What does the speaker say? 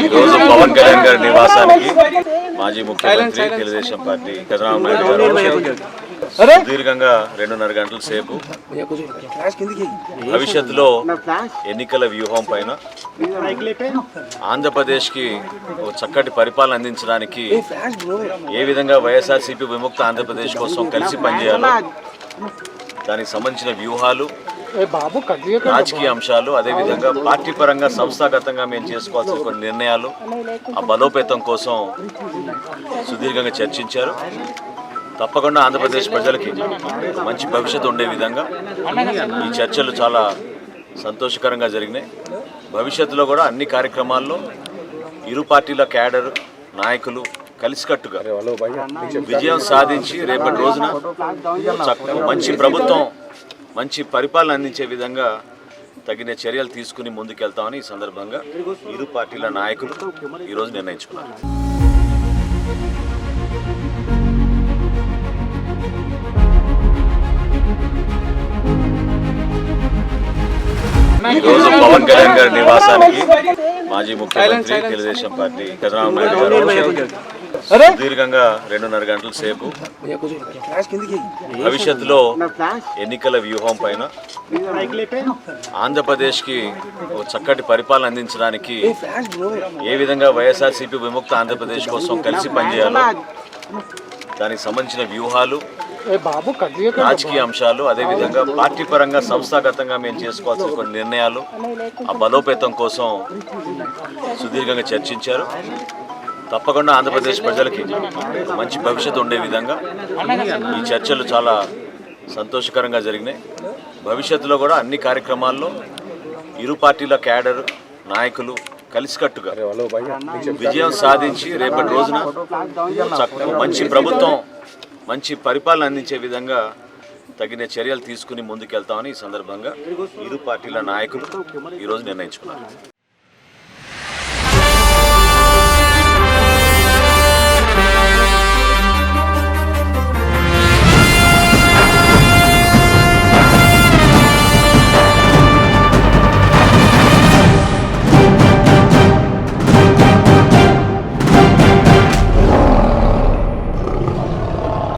ఈరోజు పవన్ కళ్యాణ్ గారి నివాసానికి మాజీ ముఖ్యమంత్రి తెలుగుదేశం పార్టీ చంద్రబాబు నాయుడు గారు సుదీర్ఘంగా 2.5 గంటల సేపు భవిష్యత్తులో ఎన్నికల వ్యూహం పైన ఆంధ్రప్రదేశ్కి ఒక చక్కటి పరిపాలన అందించడానికి ఏ విధంగా వైఎస్ఆర్సీపీ విముక్త ఆంధ్రప్రదేశ్ కోసం కలిసి పనిచేయాలో దానికి సంబంధించిన వ్యూహాలు, రాజకీయ అంశాలు, అదేవిధంగా పార్టీ పరంగా సంస్థాగతంగా మేము చేసుకోవాల్సిన కొన్ని నిర్ణయాలు, ఆ బలోపేతం కోసం సుదీర్ఘంగా చర్చించారు. తప్పకుండా ఆంధ్రప్రదేశ్ ప్రజలకి మంచి భవిష్యత్తు ఉండే విధంగా ఈ చర్చలు చాలా సంతోషకరంగా జరిగినాయి. భవిష్యత్తులో కూడా అన్ని కార్యక్రమాల్లో ఇరు పార్టీల క్యాడర్ నాయకులు కలిసికట్టుగా విజయం సాధించి రేపటి రోజున మంచి ప్రభుత్వం, మంచి పరిపాలన అందించే విధంగా తగిన చర్యలు తీసుకుని ముందుకెళ్తామని ఈ సందర్భంగా ఇరు పార్టీల నాయకులు ఈరోజు నిర్ణయించుకున్నారు. ఈరోజు పవన్ కళ్యాణ్ గారి నివాసానికి మాజీ ముఖ్యమంత్రి తెలుగుదేశం పార్టీ చంద్రబాబు నాయుడు గారు సుదీర్ఘంగా 2.5 గంటల సేపు భవిష్యత్తులో ఎన్నికల వ్యూహం పైన ఆంధ్రప్రదేశ్కి ఒక చక్కటి పరిపాలన అందించడానికి ఏ విధంగా వైఎస్ఆర్సీపీ విముక్త ఆంధ్రప్రదేశ్ కోసం కలిసి పనిచేయాలో దానికి సంబంధించిన వ్యూహాలు, రాజకీయ అంశాలు, అదేవిధంగా పార్టీ పరంగా సంస్థాగతంగా మేము చేసుకోవాల్సిన కొన్ని నిర్ణయాలు, ఆ బలోపేతం కోసం సుదీర్ఘంగా చర్చించారు. తప్పకుండా ఆంధ్రప్రదేశ్ ప్రజలకి మంచి భవిష్యత్తు ఉండే విధంగా ఈ చర్చలు చాలా సంతోషకరంగా జరిగినాయి. భవిష్యత్తులో కూడా అన్ని కార్యక్రమాల్లో ఇరు పార్టీల క్యాడర్ నాయకులు కలిసికట్టుగా విజయం సాధించి రేపటి రోజున మంచి ప్రభుత్వం, మంచి పరిపాలన అందించే విధంగా తగిన చర్యలు తీసుకుని ముందుకెళ్తామని ఈ సందర్భంగా ఇరు పార్టీల నాయకులు ఈరోజు నిర్ణయించుకున్నారు.